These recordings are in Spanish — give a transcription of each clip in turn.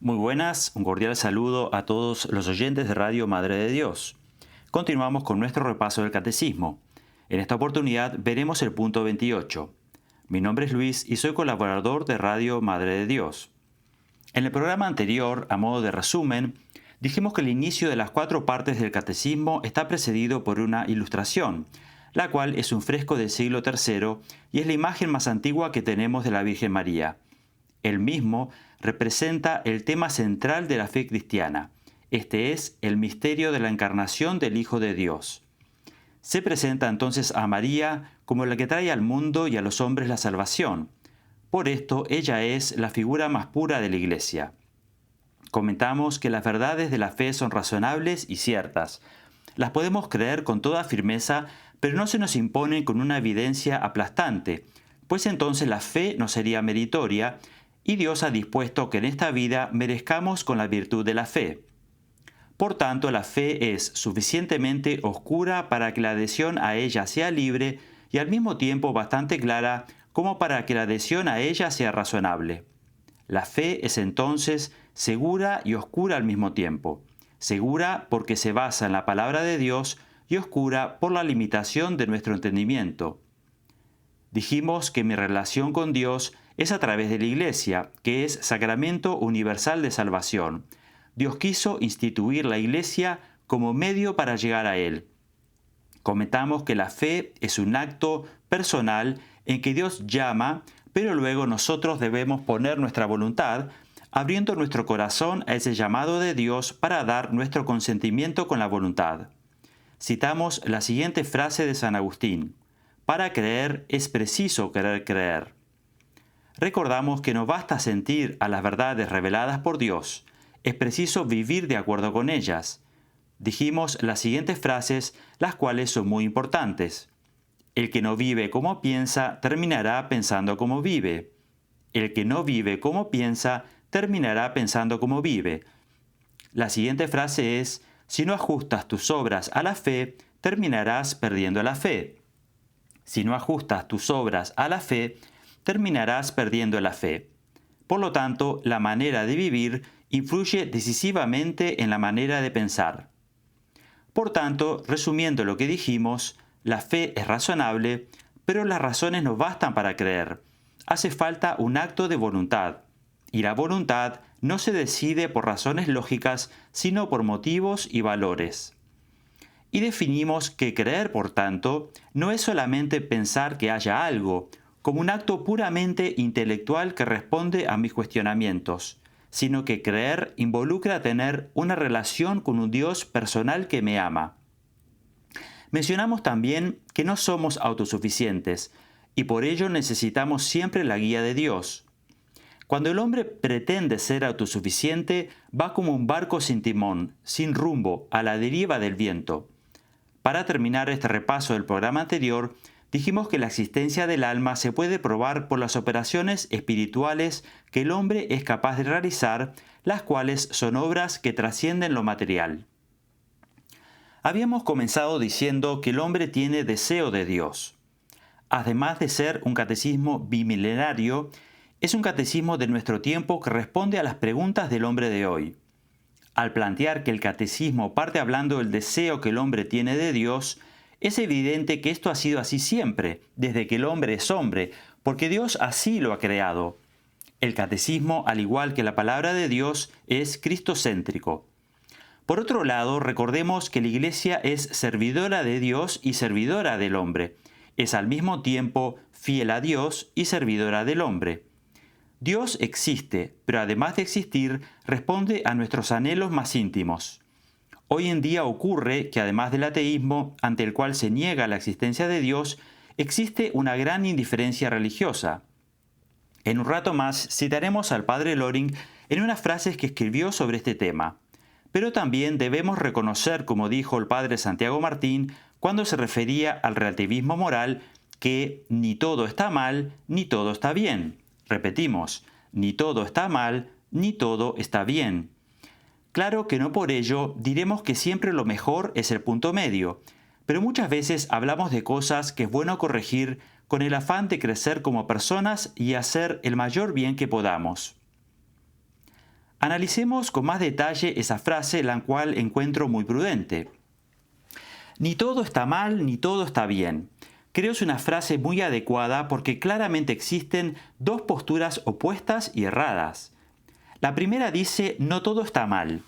Muy buenas, un cordial saludo a todos los oyentes de Radio Madre de Dios. Continuamos con nuestro repaso del Catecismo. En esta oportunidad veremos el punto 28. Mi nombre es Luis y soy colaborador de Radio Madre de Dios. En el programa anterior, a modo de resumen, dijimos que el inicio de las 4 partes del Catecismo está precedido por una ilustración, la cual es un fresco del siglo III y es la imagen más antigua que tenemos de la Virgen María. El mismo representa el tema central de la fe cristiana. Este es el misterio de la encarnación del Hijo de Dios. Se presenta entonces a María como la que trae al mundo y a los hombres la salvación. Por esto, ella es la figura más pura de la Iglesia. Comentamos que las verdades de la fe son razonables y ciertas. Las podemos creer con toda firmeza, pero no se nos imponen con una evidencia aplastante, pues entonces la fe no sería meritoria, y Dios ha dispuesto que en esta vida merezcamos con la virtud de la fe. Por tanto, la fe es suficientemente oscura para que la adhesión a ella sea libre y al mismo tiempo bastante clara como para que la adhesión a ella sea razonable. La fe es entonces segura y oscura al mismo tiempo. Segura porque se basa en la palabra de Dios y oscura por la limitación de nuestro entendimiento. Dijimos que mi relación con Dios es a través de la Iglesia, que es sacramento universal de salvación. Dios quiso instituir la Iglesia como medio para llegar a Él. Comentamos que la fe es un acto personal en que Dios llama, pero luego nosotros debemos poner nuestra voluntad, abriendo nuestro corazón a ese llamado de Dios para dar nuestro consentimiento con la voluntad. Citamos la siguiente frase de San Agustín: para creer es preciso querer creer. Recordamos que no basta sentir a las verdades reveladas por Dios, es preciso vivir de acuerdo con ellas. Dijimos las siguientes frases, las cuales son muy importantes. El que no vive como piensa, terminará pensando como vive. El que no vive como piensa, terminará pensando como vive. La siguiente frase es: si no ajustas tus obras a la fe, terminarás perdiendo la fe. Si no ajustas tus obras a la fe, terminarás perdiendo la fe. Por lo tanto, la manera de vivir influye decisivamente en la manera de pensar. Por tanto, resumiendo lo que dijimos, la fe es razonable, pero las razones no bastan para creer. Hace falta un acto de voluntad, y la voluntad no se decide por razones lógicas, sino por motivos y valores. Y definimos que creer, por tanto, no es solamente pensar que haya algo, como un acto puramente intelectual que responde a mis cuestionamientos, sino que creer involucra tener una relación con un Dios personal que me ama. Mencionamos también que no somos autosuficientes, y por ello necesitamos siempre la guía de Dios. Cuando el hombre pretende ser autosuficiente, va como un barco sin timón, sin rumbo, a la deriva del viento. Para terminar este repaso del programa anterior, dijimos que la existencia del alma se puede probar por las operaciones espirituales que el hombre es capaz de realizar, las cuales son obras que trascienden lo material. Habíamos comenzado diciendo que el hombre tiene deseo de Dios. Además de ser un catecismo bimilenario, es un catecismo de nuestro tiempo que responde a las preguntas del hombre de hoy. Al plantear que el catecismo parte hablando del deseo que el hombre tiene de Dios, es evidente que esto ha sido así siempre, desde que el hombre es hombre, porque Dios así lo ha creado. El catecismo, al igual que la palabra de Dios, es cristocéntrico. Por otro lado, recordemos que la Iglesia es servidora de Dios y servidora del hombre. Es al mismo tiempo fiel a Dios y servidora del hombre. Dios existe, pero además de existir, responde a nuestros anhelos más íntimos. Hoy en día ocurre que además del ateísmo, ante el cual se niega la existencia de Dios, existe una gran indiferencia religiosa. En un rato más citaremos al padre Loring en unas frases que escribió sobre este tema. Pero también debemos reconocer, como dijo el padre Santiago Martín, cuando se refería al relativismo moral, que ni todo está mal, ni todo está bien. Repetimos, ni todo está mal, ni todo está bien. Claro que no por ello diremos que siempre lo mejor es el punto medio, pero muchas veces hablamos de cosas que es bueno corregir con el afán de crecer como personas y hacer el mayor bien que podamos. Analicemos con más detalle esa frase, la cual encuentro muy prudente. Ni todo está mal, ni todo está bien. Creo es una frase muy adecuada porque claramente existen dos posturas opuestas y erradas. La primera dice, no todo está mal.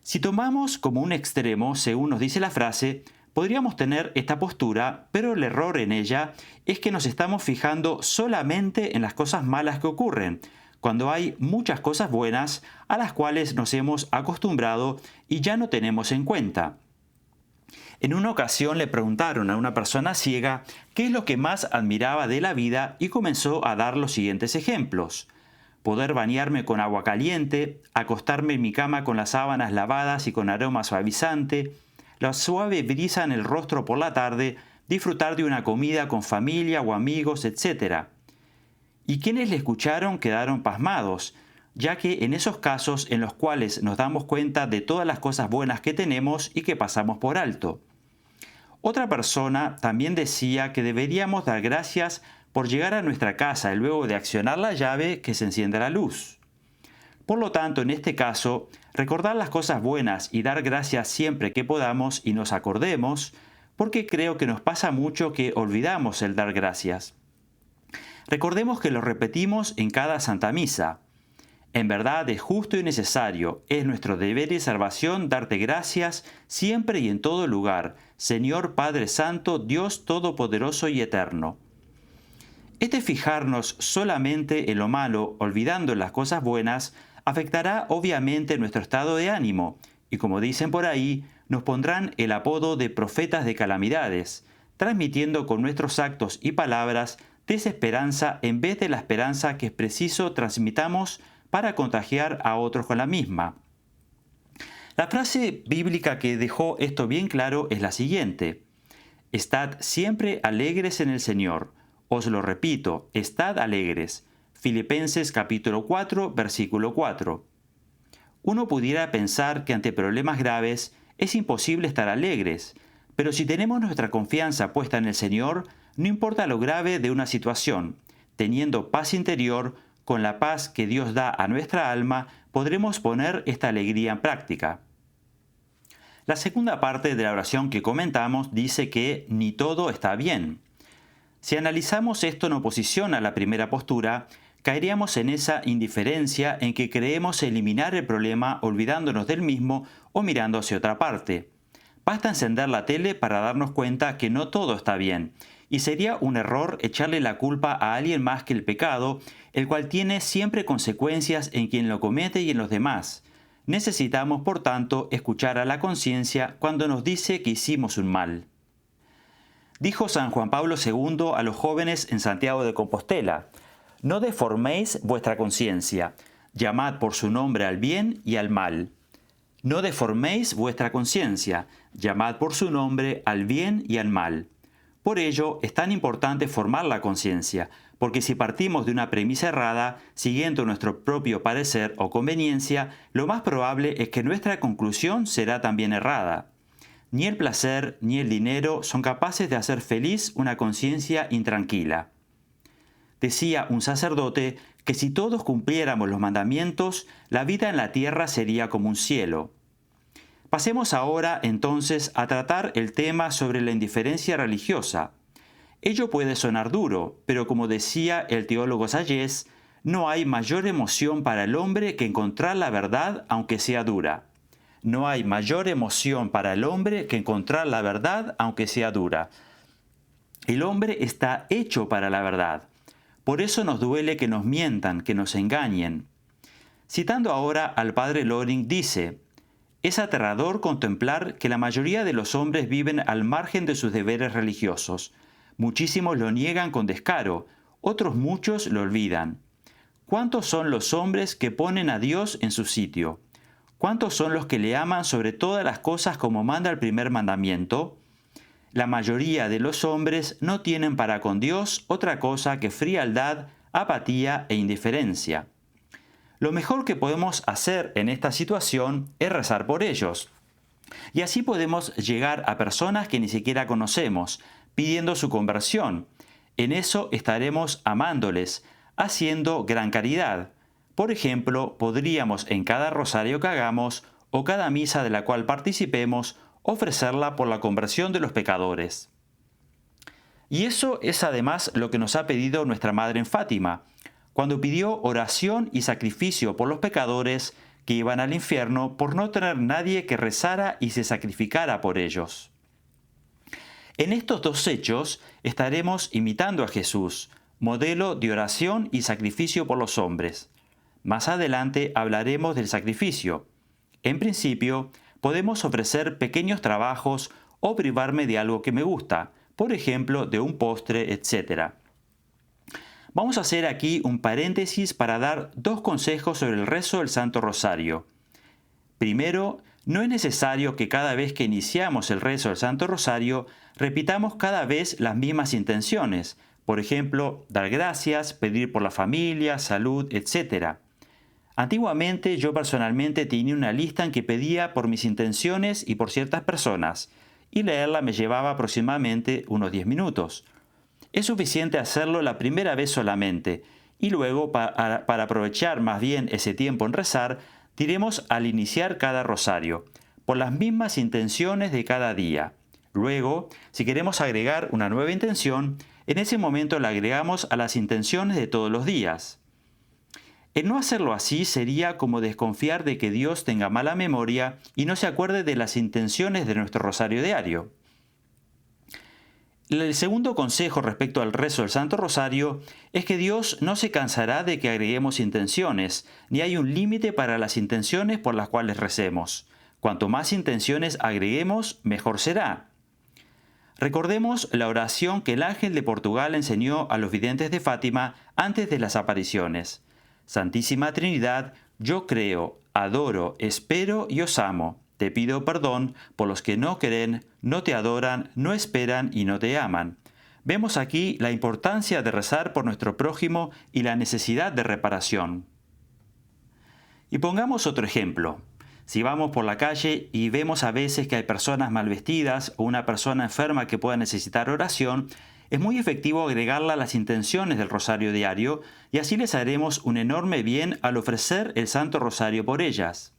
Si tomamos como un extremo, según nos dice la frase, podríamos tener esta postura, pero el error en ella es que nos estamos fijando solamente en las cosas malas que ocurren, cuando hay muchas cosas buenas a las cuales nos hemos acostumbrado y ya no tenemos en cuenta. En una ocasión le preguntaron a una persona ciega qué es lo que más admiraba de la vida y comenzó a dar los siguientes ejemplos. Poder bañarme con agua caliente, acostarme en mi cama con las sábanas lavadas y con aroma suavizante, la suave brisa en el rostro por la tarde, disfrutar de una comida con familia o amigos, etc. Y quienes le escucharon quedaron pasmados, ya que en esos casos en los cuales nos damos cuenta de todas las cosas buenas que tenemos y que pasamos por alto. Otra persona también decía que deberíamos dar gracias por llegar a nuestra casa y luego de accionar la llave que se encienda la luz. Por lo tanto, en este caso, recordar las cosas buenas y dar gracias siempre que podamos y nos acordemos, porque creo que nos pasa mucho que olvidamos el dar gracias. Recordemos que lo repetimos en cada Santa Misa. En verdad es justo y necesario, es nuestro deber y salvación darte gracias siempre y en todo lugar, Señor Padre Santo, Dios Todopoderoso y Eterno. Este fijarnos solamente en lo malo, olvidando las cosas buenas, afectará obviamente nuestro estado de ánimo, y como dicen por ahí, nos pondrán el apodo de profetas de calamidades, transmitiendo con nuestros actos y palabras desesperanza en vez de la esperanza que es preciso transmitamos para contagiar a otros con la misma. La frase bíblica que dejó esto bien claro es la siguiente: Estad siempre alegres en el Señor. Os lo repito, estad alegres. Filipenses capítulo 4, versículo 4. Uno pudiera pensar que ante problemas graves es imposible estar alegres, pero si tenemos nuestra confianza puesta en el Señor, no importa lo grave de una situación, teniendo paz interior, con la paz que Dios da a nuestra alma, podremos poner esta alegría en práctica. La segunda parte de la oración que comentamos dice que ni todo está bien. Si analizamos esto en oposición a la primera postura, caeríamos en esa indiferencia en que creemos eliminar el problema olvidándonos del mismo o mirando hacia otra parte. Basta encender la tele para darnos cuenta que no todo está bien, y sería un error echarle la culpa a alguien más que el pecado, el cual tiene siempre consecuencias en quien lo comete y en los demás. Necesitamos, por tanto, escuchar a la conciencia cuando nos dice que hicimos un mal. Dijo San Juan Pablo II a los jóvenes en Santiago de Compostela: no deforméis vuestra conciencia, llamad por su nombre al bien y al mal. No deforméis vuestra conciencia, llamad por su nombre al bien y al mal. Por ello es tan importante formar la conciencia, porque si partimos de una premisa errada, siguiendo nuestro propio parecer o conveniencia, lo más probable es que nuestra conclusión será también errada. Ni el placer ni el dinero son capaces de hacer feliz una conciencia intranquila. Decía un sacerdote que si todos cumpliéramos los mandamientos, la vida en la tierra sería como un cielo. Pasemos ahora entonces a tratar el tema sobre la indiferencia religiosa. Ello puede sonar duro, pero como decía el teólogo Sayés, no hay mayor emoción para el hombre que encontrar la verdad aunque sea dura. No hay mayor emoción para el hombre que encontrar la verdad aunque sea dura. El hombre está hecho para la verdad. Por eso nos duele que nos mientan, que nos engañen. Citando ahora al padre Loring, dice: es aterrador contemplar que la mayoría de los hombres viven al margen de sus deberes religiosos. Muchísimos lo niegan con descaro, otros muchos lo olvidan. ¿Cuántos son los hombres que ponen a Dios en su sitio? ¿Cuántos son los que le aman sobre todas las cosas como manda el primer mandamiento? La mayoría de los hombres no tienen para con Dios otra cosa que frialdad, apatía e indiferencia. Lo mejor que podemos hacer en esta situación es rezar por ellos. Y así podemos llegar a personas que ni siquiera conocemos, pidiendo su conversión. En eso estaremos amándoles, haciendo gran caridad. Por ejemplo, podríamos en cada rosario que hagamos o cada misa de la cual participemos ofrecerla por la conversión de los pecadores. Y eso es además lo que nos ha pedido nuestra Madre en Fátima, cuando pidió oración y sacrificio por los pecadores que iban al infierno por no tener nadie que rezara y se sacrificara por ellos. En estos dos hechos estaremos imitando a Jesús, modelo de oración y sacrificio por los hombres. Más adelante hablaremos del sacrificio. En principio, podemos ofrecer pequeños trabajos o privarme de algo que me gusta, por ejemplo, de un postre, etc. Vamos a hacer aquí un paréntesis para dar dos consejos sobre el rezo del Santo Rosario. Primero, no es necesario que cada vez que iniciamos el rezo del Santo Rosario repitamos cada vez las mismas intenciones, por ejemplo, dar gracias, pedir por la familia, salud, etc. Antiguamente yo personalmente tenía una lista en que pedía por mis intenciones y por ciertas personas, y leerla me llevaba aproximadamente unos 10 minutos. Es suficiente hacerlo la primera vez solamente, y luego para aprovechar más bien ese tiempo en rezar, diremos al iniciar cada rosario, por las mismas intenciones de cada día. Luego, si queremos agregar una nueva intención, en ese momento la agregamos a las intenciones de todos los días. El no hacerlo así sería como desconfiar de que Dios tenga mala memoria y no se acuerde de las intenciones de nuestro rosario diario. El segundo consejo respecto al rezo del Santo Rosario es que Dios no se cansará de que agreguemos intenciones, ni hay un límite para las intenciones por las cuales recemos. Cuanto más intenciones agreguemos, mejor será. Recordemos la oración que el ángel de Portugal enseñó a los videntes de Fátima antes de las apariciones. Santísima Trinidad, yo creo, adoro, espero y os amo. Te pido perdón por los que no creen, no te adoran, no esperan y no te aman. Vemos aquí la importancia de rezar por nuestro prójimo y la necesidad de reparación. Y pongamos otro ejemplo. Si vamos por la calle y vemos a veces que hay personas mal vestidas o una persona enferma que pueda necesitar oración, es muy efectivo agregarla a las intenciones del rosario diario y así les haremos un enorme bien al ofrecer el Santo Rosario por ellas.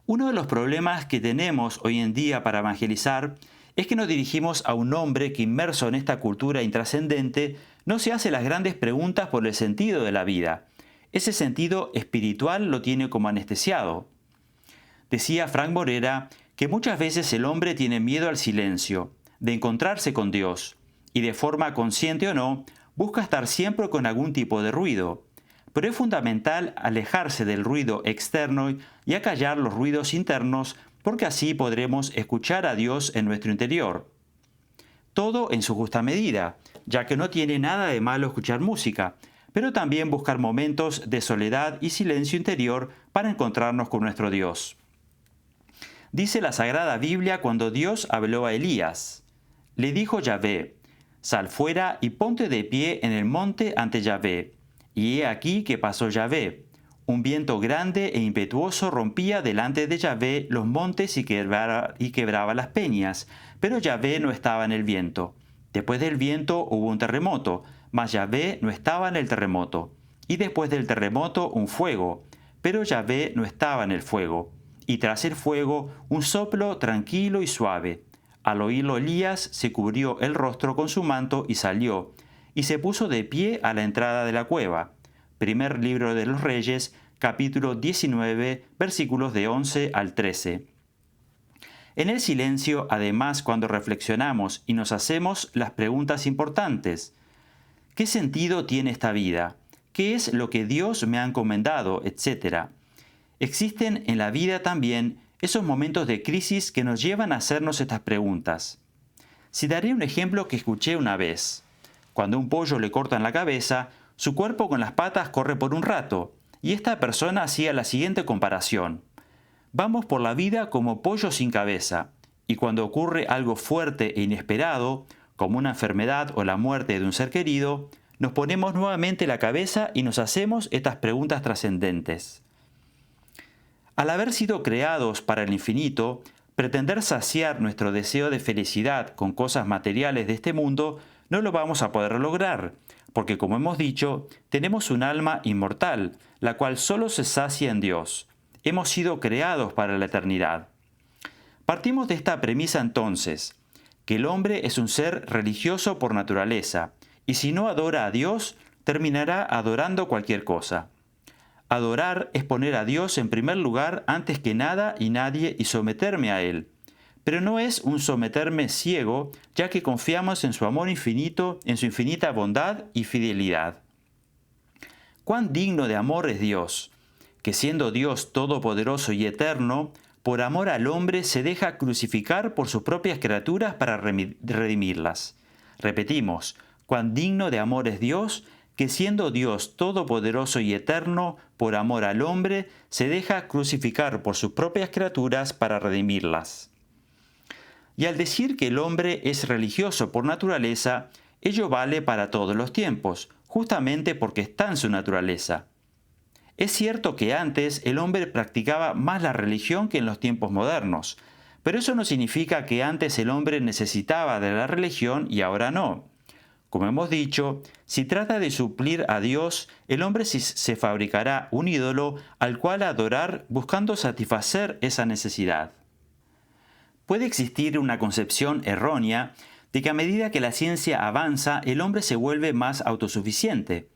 Uno de los problemas que tenemos hoy en día para evangelizar es que nos dirigimos a un hombre que, inmerso en esta cultura intrascendente, no se hace las grandes preguntas por el sentido de la vida. Ese sentido espiritual lo tiene como anestesiado. Decía Frank Morera que muchas veces el hombre tiene miedo al silencio, de encontrarse con Dios, y de forma consciente o no, busca estar siempre con algún tipo de ruido. Pero es fundamental alejarse del ruido externo y acallar los ruidos internos, porque así podremos escuchar a Dios en nuestro interior. Todo en su justa medida, ya que no tiene nada de malo escuchar música, pero también buscar momentos de soledad y silencio interior para encontrarnos con nuestro Dios. Dice la Sagrada Biblia cuando Dios habló a Elías. Le dijo Yahvé: sal fuera y ponte de pie en el monte ante Yahvé. Y he aquí que pasó Yahvé. Un viento grande e impetuoso rompía delante de Yahvé los montes y quebraba las peñas, pero Yahvé no estaba en el viento. Después del viento hubo un terremoto, mas Yahvé no estaba en el terremoto. Y después del terremoto un fuego, pero Yahvé no estaba en el fuego. Y tras el fuego un soplo tranquilo y suave. Al oírlo Elías se cubrió el rostro con su manto y salió, y se puso de pie a la entrada de la cueva. Primer libro de los Reyes, capítulo 19, versículos de 11 al 13. En el silencio, además, cuando reflexionamos y nos hacemos las preguntas importantes: ¿qué sentido tiene esta vida? ¿Qué es lo que Dios me ha encomendado? Etcétera. Existen en la vida también esos momentos de crisis que nos llevan a hacernos estas preguntas. Citaré un ejemplo que escuché una vez. Cuando a un pollo le cortan la cabeza, su cuerpo con las patas corre por un rato, y esta persona hacía la siguiente comparación. Vamos por la vida como pollos sin cabeza, y cuando ocurre algo fuerte e inesperado, como una enfermedad o la muerte de un ser querido, nos ponemos nuevamente la cabeza y nos hacemos estas preguntas trascendentes. Al haber sido creados para el infinito, pretender saciar nuestro deseo de felicidad con cosas materiales de este mundo no lo vamos a poder lograr, porque como hemos dicho, tenemos un alma inmortal, la cual solo se sacia en Dios. Hemos sido creados para la eternidad. Partimos de esta premisa entonces, que el hombre es un ser religioso por naturaleza, y si no adora a Dios, terminará adorando cualquier cosa. Adorar es poner a Dios en primer lugar antes que nada y nadie y someterme a Él. Pero no es un someterme ciego, ya que confiamos en su amor infinito, en su infinita bondad y fidelidad. Cuán digno de amor es Dios, que siendo Dios todopoderoso y eterno, por amor al hombre se deja crucificar por sus propias criaturas para redimirlas. Repetimos, cuán digno de amor es Dios, que siendo Dios todopoderoso y eterno, por amor al hombre, se deja crucificar por sus propias criaturas para redimirlas. Y al decir que el hombre es religioso por naturaleza, ello vale para todos los tiempos, justamente porque está en su naturaleza. Es cierto que antes el hombre practicaba más la religión que en los tiempos modernos, pero eso no significa que antes el hombre necesitaba de la religión y ahora no. Como hemos dicho, si trata de suplir a Dios, el hombre se fabricará un ídolo al cual adorar buscando satisfacer esa necesidad. Puede existir una concepción errónea de que a medida que la ciencia avanza, el hombre se vuelve más autosuficiente.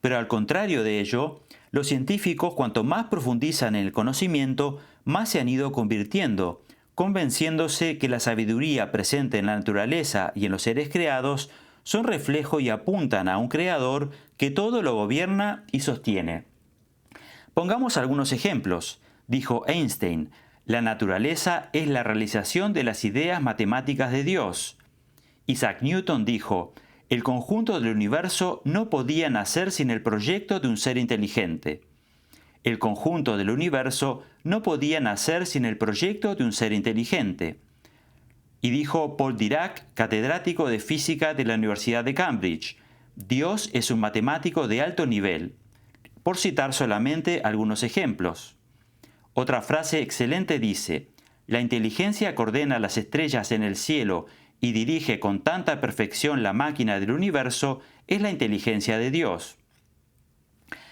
Pero al contrario de ello, los científicos, cuanto más profundizan en el conocimiento, más se han ido convirtiendo, convenciéndose que la sabiduría presente en la naturaleza y en los seres creados son reflejo y apuntan a un creador que todo lo gobierna y sostiene. Pongamos algunos ejemplos. Dijo Einstein, la naturaleza es la realización de las ideas matemáticas de Dios. Isaac Newton dijo, el conjunto del universo no podía nacer sin el proyecto de un ser inteligente. El conjunto del universo no podía nacer sin el proyecto de un ser inteligente. Y dijo Paul Dirac, catedrático de física de la Universidad de Cambridge, Dios es un matemático de alto nivel. Por citar solamente algunos ejemplos. Otra frase excelente dice, la inteligencia que ordena las estrellas en el cielo y dirige con tanta perfección la máquina del universo es la inteligencia de Dios.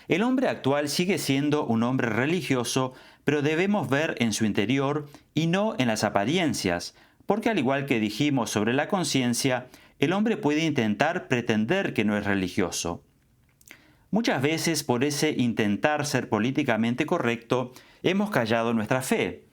El hombre actual sigue siendo un hombre religioso, pero debemos ver en su interior y no en las apariencias, porque al igual que dijimos sobre la conciencia, el hombre puede intentar pretender que no es religioso. Muchas veces por ese intentar ser políticamente correcto, hemos callado nuestra fe.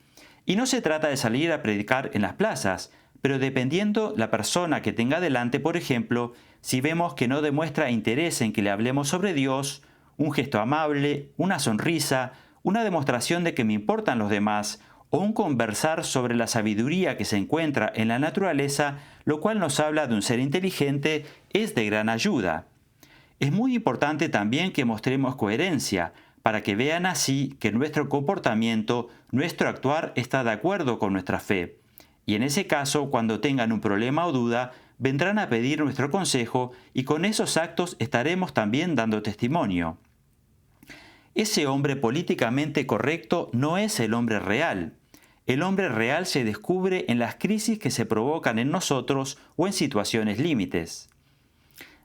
Y no se trata de salir a predicar en las plazas, pero dependiendo la persona que tenga delante, por ejemplo, si vemos que no demuestra interés en que le hablemos sobre Dios, un gesto amable, una sonrisa, una demostración de que me importan los demás, o un conversar sobre la sabiduría que se encuentra en la naturaleza, lo cual nos habla de un ser inteligente, es de gran ayuda. Es muy importante también que mostremos coherencia, para que vean así que nuestro comportamiento, nuestro actuar está de acuerdo con nuestra fe. Y en ese caso, cuando tengan un problema o duda, vendrán a pedir nuestro consejo y con esos actos estaremos también dando testimonio. Ese hombre políticamente correcto no es el hombre real. El hombre real se descubre en las crisis que se provocan en nosotros o en situaciones límites.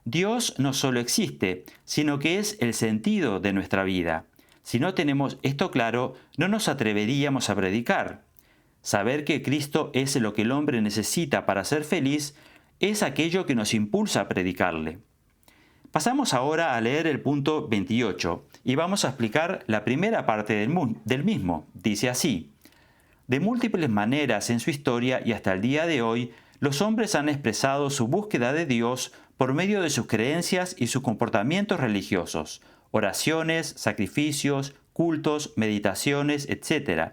Dios no solo existe, sino que es el sentido de nuestra vida. Si no tenemos esto claro, no nos atreveríamos a predicar. Saber que Cristo es lo que el hombre necesita para ser feliz es aquello que nos impulsa a predicarle. Pasamos ahora a leer el punto 28 y vamos a explicar la primera parte del mismo. Dice así: de múltiples maneras en su historia y hasta el día de hoy, los hombres han expresado su búsqueda de Dios por medio de sus creencias y sus comportamientos religiosos, oraciones, sacrificios, cultos, meditaciones, etc.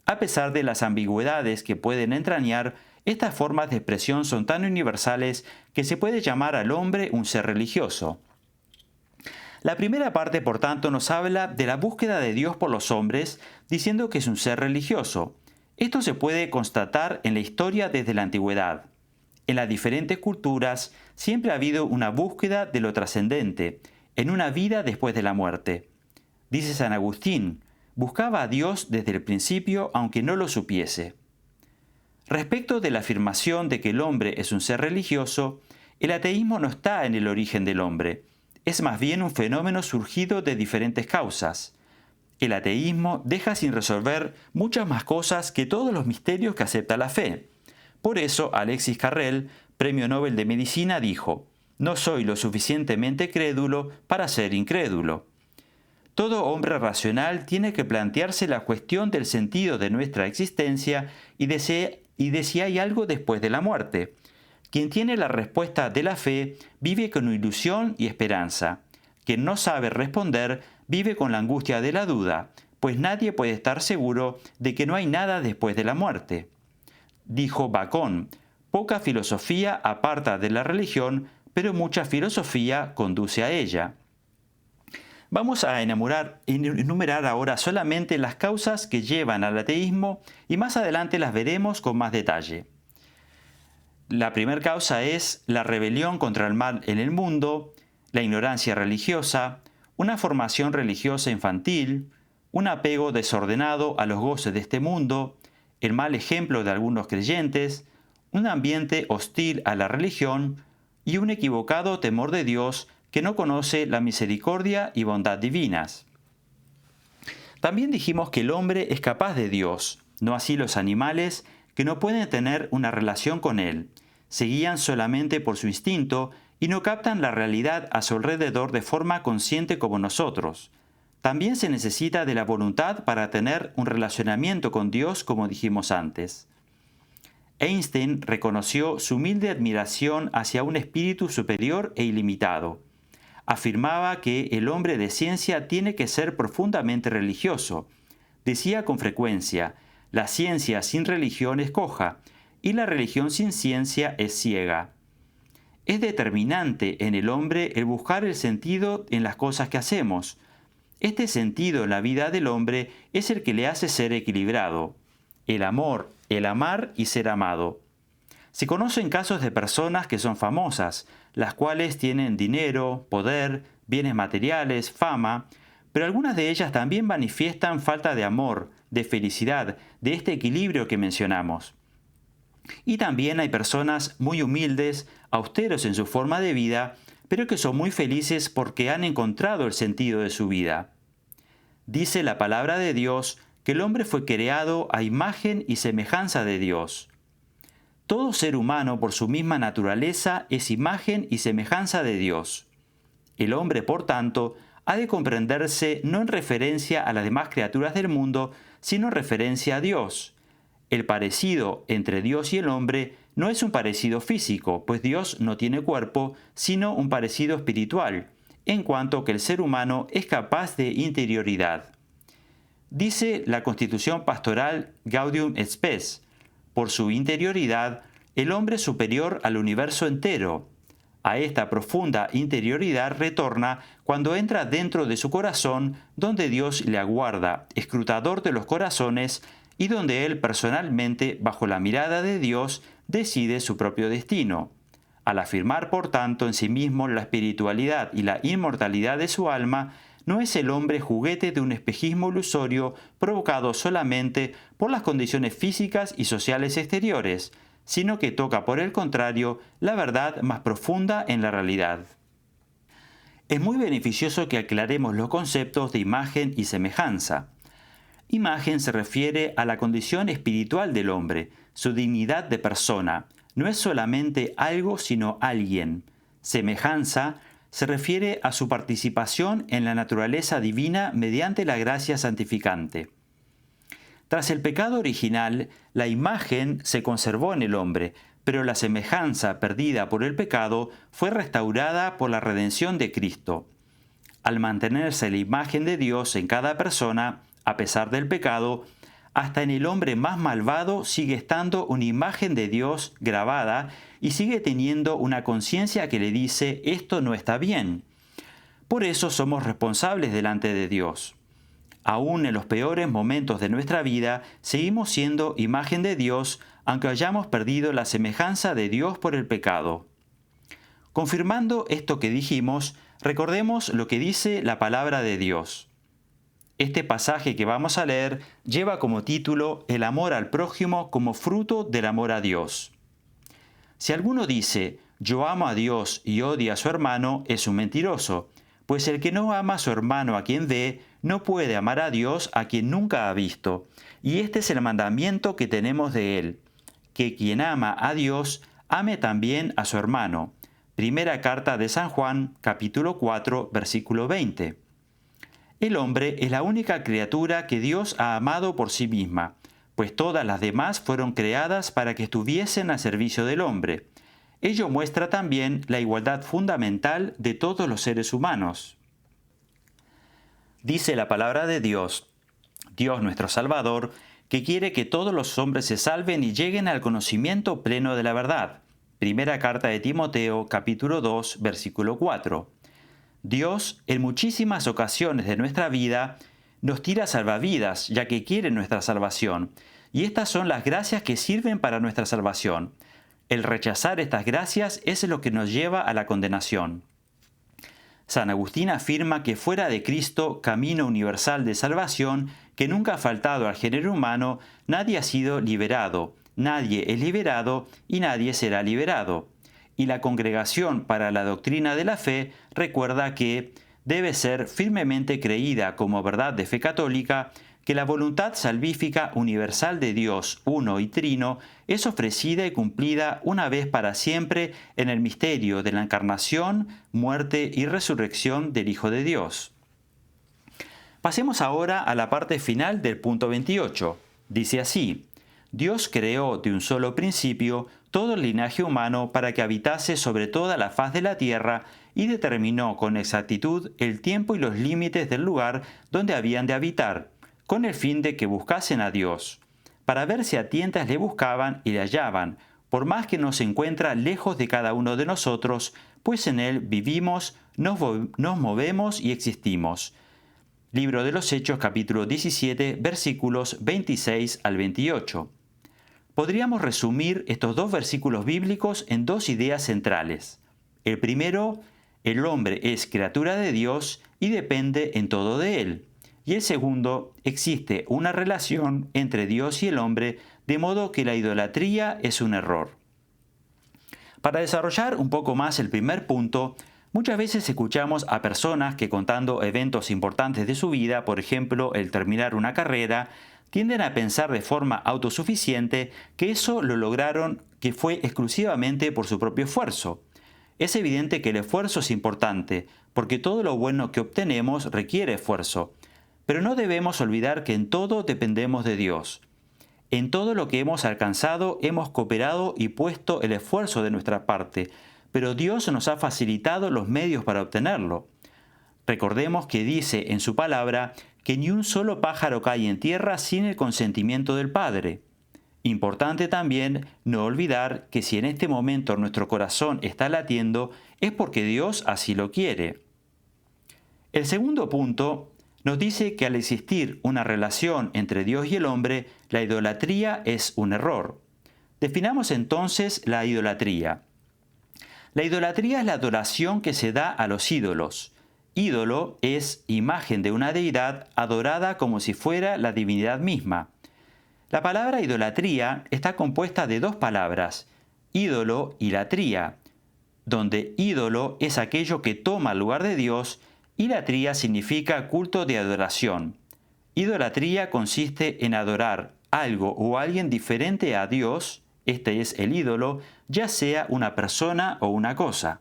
A pesar de las ambigüedades que pueden entrañar, estas formas de expresión son tan universales que se puede llamar al hombre un ser religioso. La primera parte, por tanto, nos habla de la búsqueda de Dios por los hombres, diciendo que es un ser religioso. Esto se puede constatar en la historia desde la antigüedad. En las diferentes culturas siempre ha habido una búsqueda de lo trascendente, en una vida después de la muerte. Dice San Agustín, buscaba a Dios desde el principio aunque no lo supiese. Respecto de la afirmación de que el hombre es un ser religioso, el ateísmo no está en el origen del hombre. es más bien un fenómeno surgido de diferentes causas. El ateísmo deja sin resolver muchas más cosas que todos los misterios que acepta la fe. Por eso, Alexis Carrel, Premio Nobel de Medicina, dijo: «No soy lo suficientemente crédulo para ser incrédulo». Todo hombre racional tiene que plantearse la cuestión del sentido de nuestra existencia y de si hay algo después de la muerte. Quien tiene la respuesta de la fe vive con ilusión y esperanza. Quien no sabe responder vive con la angustia de la duda, pues nadie puede estar seguro de que no hay nada después de la muerte. Dijo Bacon: «Poca filosofía aparta de la religión, pero mucha filosofía conduce a ella». Vamos a enumerar ahora solamente las causas que llevan al ateísmo y más adelante las veremos con más detalle. La primera causa es la rebelión contra el mal en el mundo, la ignorancia religiosa, una formación religiosa infantil, un apego desordenado a los goces de este mundo, el mal ejemplo de algunos creyentes, un ambiente hostil a la religión y un equivocado temor de Dios que no conoce la misericordia y bondad divinas. También dijimos que el hombre es capaz de Dios, no así los animales, que no pueden tener una relación con Él, se guían solamente por su instinto y no captan la realidad a su alrededor de forma consciente como nosotros. También se necesita de la voluntad para tener un relacionamiento con Dios, como dijimos antes. Einstein reconoció su humilde admiración hacia un espíritu superior e ilimitado. Afirmaba que el hombre de ciencia tiene que ser profundamente religioso. Decía con frecuencia: «La ciencia sin religión es coja, y la religión sin ciencia es ciega». Es determinante en el hombre el buscar el sentido en las cosas que hacemos. Este sentido en la vida del hombre es el que le hace ser equilibrado. El amor, el amar y ser amado. Se conocen casos de personas que son famosas, las cuales tienen dinero, poder, bienes materiales, fama, pero algunas de ellas también manifiestan falta de amor, de felicidad, de este equilibrio que mencionamos. Y también hay personas muy humildes, austeros en su forma de vida, pero que son muy felices porque han encontrado el sentido de su vida. Dice la palabra de Dios que el hombre fue creado a imagen y semejanza de Dios. Todo ser humano por su misma naturaleza es imagen y semejanza de Dios. El hombre, por tanto, ha de comprenderse no en referencia a las demás criaturas del mundo, sino en referencia a Dios. El parecido entre Dios y el hombre no es un parecido físico, pues Dios no tiene cuerpo, sino un parecido espiritual, en cuanto que el ser humano es capaz de interioridad. Dice la Constitución Pastoral Gaudium et Spes: «Por su interioridad, el hombre es superior al universo entero». A esta profunda interioridad retorna cuando entra dentro de su corazón, donde Dios le aguarda, escrutador de los corazones, y donde él personalmente, bajo la mirada de Dios, decide su propio destino. Al afirmar, por tanto, en sí mismo la espiritualidad y la inmortalidad de su alma, no es el hombre juguete de un espejismo ilusorio provocado solamente por las condiciones físicas y sociales exteriores, sino que toca, por el contrario, la verdad más profunda en la realidad. Es muy beneficioso que aclaremos los conceptos de imagen y semejanza. Imagen se refiere a la condición espiritual del hombre, su dignidad de persona. No es solamente algo, sino alguien. Semejanza se refiere a su participación en la naturaleza divina mediante la gracia santificante. Tras el pecado original, la imagen se conservó en el hombre, pero la semejanza perdida por el pecado fue restaurada por la redención de Cristo. Al mantenerse la imagen de Dios en cada persona, a pesar del pecado, hasta en el hombre más malvado sigue estando una imagen de Dios grabada y sigue teniendo una conciencia que le dice: esto no está bien. Por eso somos responsables delante de Dios. Aún en los peores momentos de nuestra vida, seguimos siendo imagen de Dios, aunque hayamos perdido la semejanza de Dios por el pecado. Confirmando esto que dijimos, recordemos lo que dice la palabra de Dios. Este pasaje que vamos a leer lleva como título El amor al prójimo como fruto del amor a Dios. Si alguno dice: yo amo a Dios y odia a su hermano, es un mentiroso. pues el que no ama a su hermano a quien ve, no puede amar a Dios a quien nunca ha visto. Y este es el mandamiento que tenemos de él, que quien ama a Dios, ame también a su hermano. Primera carta de San Juan, capítulo 4, versículo 20. El hombre es la única criatura que Dios ha amado por sí misma, pues todas las demás fueron creadas para que estuviesen al servicio del hombre. Ello muestra también la igualdad fundamental de todos los seres humanos. Dice la palabra de Dios, Dios nuestro Salvador, que quiere que todos los hombres se salven y lleguen al conocimiento pleno de la verdad. Primera carta de Timoteo, capítulo 2, versículo 4. Dios, en muchísimas ocasiones de nuestra vida, nos tira salvavidas, ya que quiere nuestra salvación. Y estas son las gracias que sirven para nuestra salvación. El rechazar estas gracias es lo que nos lleva a la condenación. San Agustín afirma que fuera de Cristo, camino universal de salvación, que nunca ha faltado al género humano, nadie ha sido liberado, nadie es liberado y nadie será liberado. Y la Congregación para la Doctrina de la Fe recuerda que debe ser firmemente creída como verdad de fe católica que la voluntad salvífica universal de Dios, uno y trino, es ofrecida y cumplida una vez para siempre en el misterio de la encarnación, muerte y resurrección del Hijo de Dios. Pasemos ahora a la parte final del punto 28. Dice así: Dios creó de un solo principio todo el linaje humano para que habitase sobre toda la faz de la tierra y determinó con exactitud el tiempo y los límites del lugar donde habían de habitar, con el fin de que buscasen a Dios, para ver si a tientas le buscaban y le hallaban, por más que nos encuentra lejos de cada uno de nosotros, pues en él vivimos, nos movemos y existimos. Libro de los Hechos, capítulo 17, versículos 26 al 28. Podríamos resumir estos dos versículos bíblicos en dos ideas centrales. El primero, el hombre es criatura de Dios y depende en todo de él. Y el segundo, existe una relación entre Dios y el hombre, de modo que la idolatría es un error. Para desarrollar un poco más el primer punto, muchas veces escuchamos a personas que contando eventos importantes de su vida, por ejemplo, el terminar una carrera, tienden a pensar de forma autosuficiente que eso lo lograron que fue exclusivamente por su propio esfuerzo. Es evidente que el esfuerzo es importante, porque todo lo bueno que obtenemos requiere esfuerzo. Pero no debemos olvidar que en todo dependemos de Dios. En todo lo que hemos alcanzado hemos cooperado y puesto el esfuerzo de nuestra parte, pero Dios nos ha facilitado los medios para obtenerlo. Recordemos que dice en su palabra que ni un solo pájaro cae en tierra sin el consentimiento del Padre. Importante también no olvidar que si en este momento nuestro corazón está latiendo, es porque Dios así lo quiere. El segundo punto nos dice que al existir una relación entre Dios y el hombre, la idolatría es un error. Definamos entonces la idolatría. La idolatría es la adoración que se da a los ídolos. Ídolo es imagen de una deidad adorada como si fuera la divinidad misma. La palabra idolatría está compuesta de dos palabras, ídolo y latría, donde ídolo es aquello que toma el lugar de Dios y latría significa culto de adoración. Idolatría consiste en adorar algo o alguien diferente a Dios, este es el ídolo, ya sea una persona o una cosa.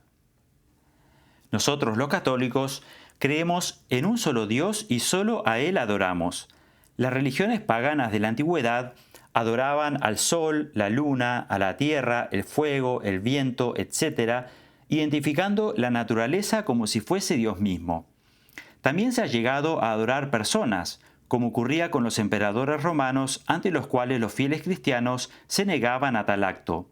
Nosotros los católicos creemos en un solo Dios y solo a Él adoramos. Las religiones paganas de la antigüedad adoraban al sol, la luna, a la tierra, el fuego, el viento, etc., identificando la naturaleza como si fuese Dios mismo. También se ha llegado a adorar personas, como ocurría con los emperadores romanos, ante los cuales los fieles cristianos se negaban a tal acto.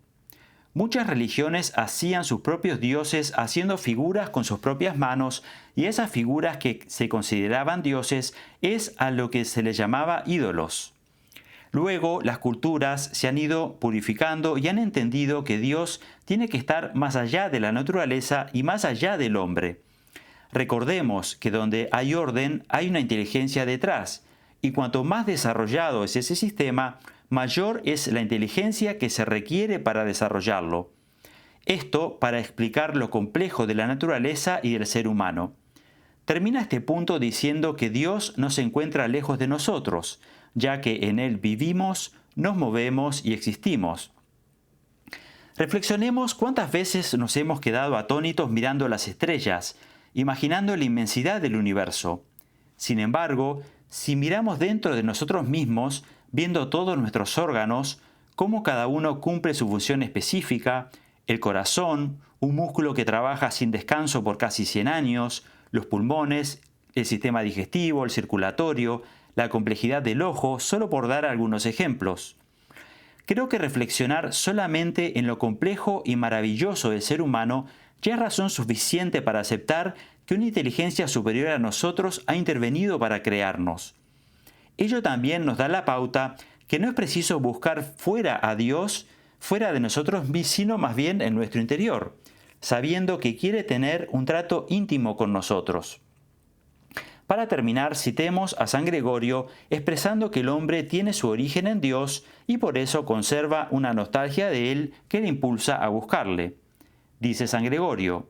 Muchas religiones hacían sus propios dioses haciendo figuras con sus propias manos, y esas figuras que se consideraban dioses es a lo que se les llamaba ídolos. Luego, las culturas se han ido purificando y han entendido que Dios tiene que estar más allá de la naturaleza y más allá del hombre. Recordemos que donde hay orden, hay una inteligencia detrás, y cuanto más desarrollado es ese sistema, mayor es la inteligencia que se requiere para desarrollarlo. Esto para explicar lo complejo de la naturaleza y del ser humano. termina este punto diciendo que Dios no se encuentra lejos de nosotros, ya que en Él vivimos, nos movemos y existimos. Reflexionemos cuántas veces nos hemos quedado atónitos mirando las estrellas, imaginando la inmensidad del universo. Sin embargo, si miramos dentro de nosotros mismos, viendo todos nuestros órganos, cómo cada uno cumple su función específica, el corazón, un músculo que trabaja sin descanso por casi 100 años, los pulmones, el sistema digestivo, el circulatorio, la complejidad del ojo, solo por dar algunos ejemplos. Creo que reflexionar solamente en lo complejo y maravilloso del ser humano ya es razón suficiente para aceptar que una inteligencia superior a nosotros ha intervenido para crearnos. Ello también nos da la pauta que no es preciso buscar fuera a Dios, fuera de nosotros, sino más bien en nuestro interior, sabiendo que quiere tener un trato íntimo con nosotros. Para terminar, citemos a San Gregorio expresando que el hombre tiene su origen en Dios y por eso conserva una nostalgia de Él que le impulsa a buscarle. Dice San Gregorio: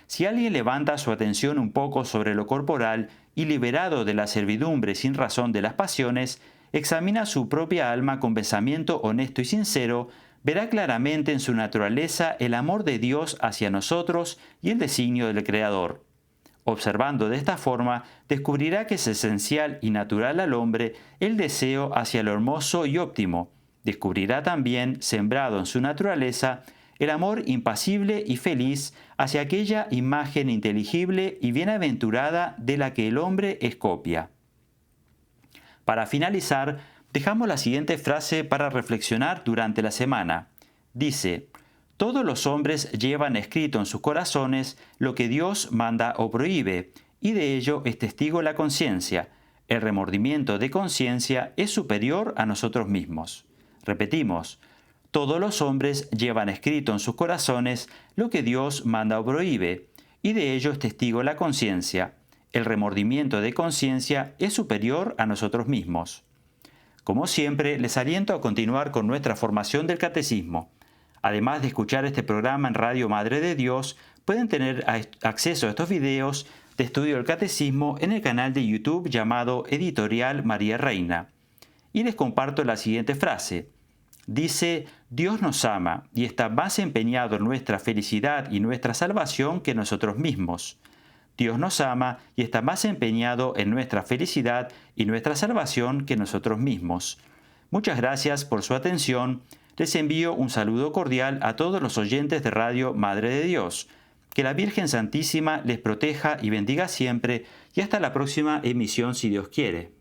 si alguien levanta su atención un poco sobre lo corporal y liberado de la servidumbre sin razón de las pasiones, examina su propia alma con pensamiento honesto y sincero, verá claramente en su naturaleza el amor de Dios hacia nosotros y el designio del Creador. Observando de esta forma, descubrirá que es esencial y natural al hombre el deseo hacia lo hermoso y óptimo. Descubrirá también, sembrado en su naturaleza, el amor impasible y feliz hacia aquella imagen inteligible y bienaventurada de la que el hombre es copia. Para finalizar, dejamos la siguiente frase para reflexionar durante la semana. Dice: todos los hombres llevan escrito en sus corazones lo que Dios manda o prohíbe, y de ello es testigo la conciencia. El remordimiento de conciencia es superior a nosotros mismos. Repetimos: todos los hombres llevan escrito en sus corazones lo que Dios manda o prohíbe, y de ello es testigo la conciencia. El remordimiento de conciencia es superior a nosotros mismos. Como siempre, les aliento a continuar con nuestra formación del catecismo. Además de escuchar este programa en Radio Madre de Dios, pueden tener acceso a estos videos de estudio del catecismo en el canal de YouTube llamado Editorial María Reina. Y les comparto la siguiente frase. Dice: Dios nos ama y está más empeñado en nuestra felicidad y nuestra salvación que nosotros mismos. Dios nos ama y está más empeñado en nuestra felicidad y nuestra salvación que nosotros mismos. Muchas gracias por su atención. Les envío un saludo cordial a todos los oyentes de Radio Madre de Dios. Que la Virgen Santísima les proteja y bendiga siempre, y hasta la próxima emisión si Dios quiere.